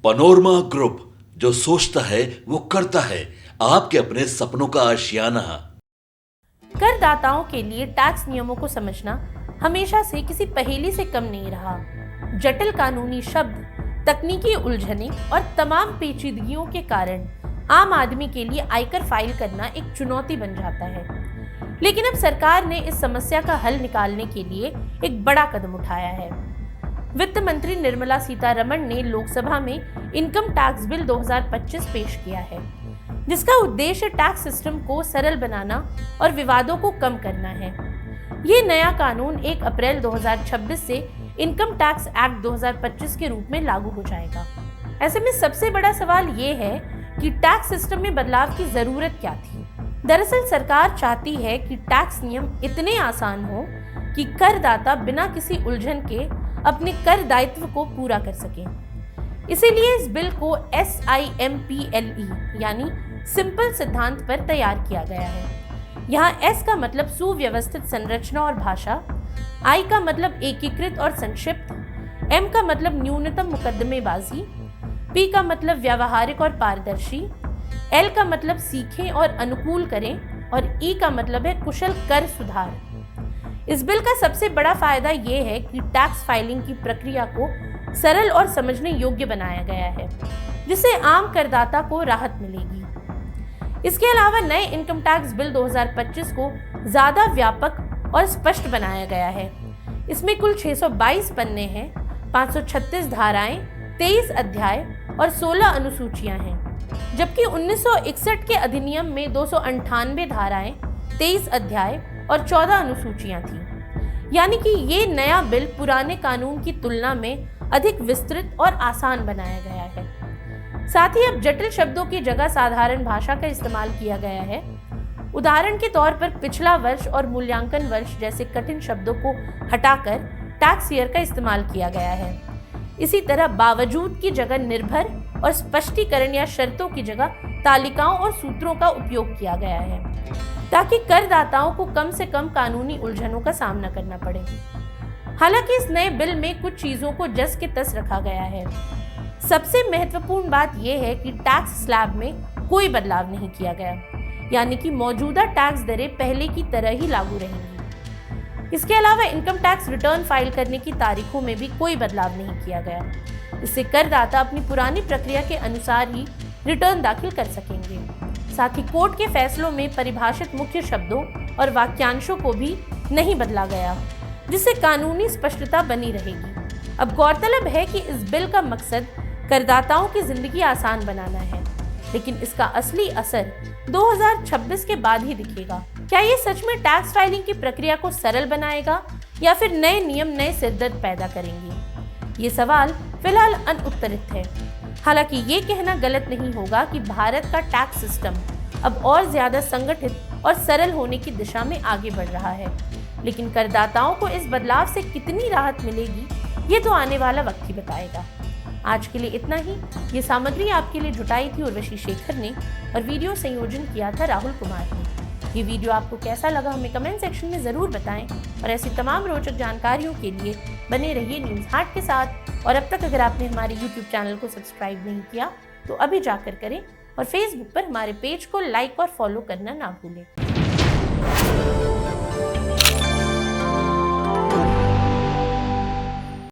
Panorama group, जो सोचता है वो करता है। आपके अपने सपनों का आशियाना। करदाताओं के लिए टैक्स नियमों को समझना हमेशा से किसी पहेली से कम नहीं रहा। जटिल कानूनी शब्द, तकनीकी उलझने और तमाम पेचीदगियों के कारण आम आदमी के लिए आयकर फाइल करना एक चुनौती बन जाता है। लेकिन अब सरकार ने इस समस्या का हल निकालने के लिए एक बड़ा कदम उठाया है। वित्त मंत्री निर्मला सीतारमण ने लोकसभा में इनकम टैक्स बिल 2025 पेश किया है, जिसका उद्देश्य टैक्स सिस्टम को सरल बनाना और विवादों को कम करना है। ये नया कानून 1 अप्रैल 2026 से इनकम टैक्स एक्ट 2025 के रूप में लागू हो जाएगा। ऐसे में सबसे बड़ा सवाल ये है कि टैक्स सिस्टम में बदलाव की जरूरत क्या थी। दरअसल सरकार चाहती है कि टैक्स नियम इतने आसान हो कि करदाता बिना किसी उलझन के अपने कर दायित्व को पूरा कर सके। इसीलिए इस बिल को SIMPLE यानी सिंपल सिद्धांत पर तैयार किया गया है। यहाँ S का मतलब सुव्यवस्थित संरचना और भाषा, I का मतलब एकीकृत और संक्षिप्त, M का मतलब न्यूनतम मुकदमेबाजी, P का मतलब व्यावहारिक और पारदर्शी, L का मतलब सीखें और अनुकूल करें और E का मतलब है कुशल कर सुधार। इस बिल का सबसे बड़ा फायदा ये है कि टैक्स फाइलिंग की प्रक्रिया को सरल और समझने योग्य बनाया गया है, जिससे आम करदाता को राहत मिलेगी। इसके अलावा नए इनकम टैक्स बिल 2025 को ज्यादा व्यापक और स्पष्ट बनाया गया है। इसमें कुल 622 पन्ने हैं, 536 धाराएं, 23 अध्याय और 16 अनुसूचियां हैं, जबकि 1961 के अधिनियम में 298 धाराएं, 23 अध्याय और 14 अनुसूचियां थी। यानी कि ये नया बिल पुराने कानून की तुलना में अधिक विस्तृत और आसान बनाया गया है। साथ ही अब जटिल शब्दों की जगह साधारण भाषा का इस्तेमाल किया गया है। उदाहरण के तौर पर पिछला वर्ष और मूल्यांकन वर्ष जैसे कठिन शब्दों को हटाकर टैक्स ईयर का इस्तेमाल किया गया है। इसी तरह बावजूद की जगह निर्भर और स्पष्टीकरण या शर्तों की जगह तालिकाओं और सूत्रों का उपयोग किया गया है, ताकि करदाताओं को कम से कम कानूनी उलझनों का सामना करना पड़े। हालांकि इस नए बिल में कुछ चीजों को जस के तस रखा गया है। सबसे महत्वपूर्ण बात यह है कि टैक्स स्लैब में कोई बदलाव नहीं किया गया, यानी कि मौजूदा टैक्स दरें पहले की तरह ही लागू रहेंगी। इसके अलावा इनकम टैक्स रिटर्न फाइल करने की तारीखों में भी कोई बदलाव नहीं किया गया। इससे करदाता अपनी पुरानी प्रक्रिया के अनुसार ही रिटर्न दाखिल कर सकेंगे। साथ ही कोर्ट के फैसलों में परिभाषित मुख्य शब्दों और वाक्यांशों को भी नहीं बदला गया, जिससे कानूनी स्पष्टता बनी रहेगी। अब गौरतलब है कि इस बिल का मकसद करदाताओं की जिंदगी आसान बनाना है, लेकिन इसका असली असर 2026 के बाद ही दिखेगा। क्या ये सच में टैक्स फाइलिंग की प्रक्रिया को सरल बनाएगा या फिर नए नियम नए सिरदर्द पैदा करेंगे? ये सवाल फिलहाल अनुत्तरित है। हालांकि ये कहना गलत नहीं होगा कि भारत का टैक्स सिस्टम अब और ज्यादा संगठित और सरल होने की दिशा में आगे बढ़ रहा है, लेकिन करदाताओं को इस बदलाव से कितनी राहत मिलेगी, ये तो आने वाला वक्त ही बताएगा। आज के लिए इतना ही। ये सामग्री आपके लिए जुटाई थी उर्वशी शेखर ने और वीडियो संयोजन किया था राहुल कुमार ने। ये वीडियो आपको कैसा लगा हमें कमेंट सेक्शन में ज़रूर बताएं और ऐसी तमाम रोचक जानकारियों के लिए बने रहिए न्यूज़ हाट के साथ। और अब तक अगर आपने हमारे YouTube चैनल को सब्सक्राइब नहीं किया तो अभी जाकर करें और Facebook पर हमारे पेज को लाइक और फॉलो करना ना भूलें।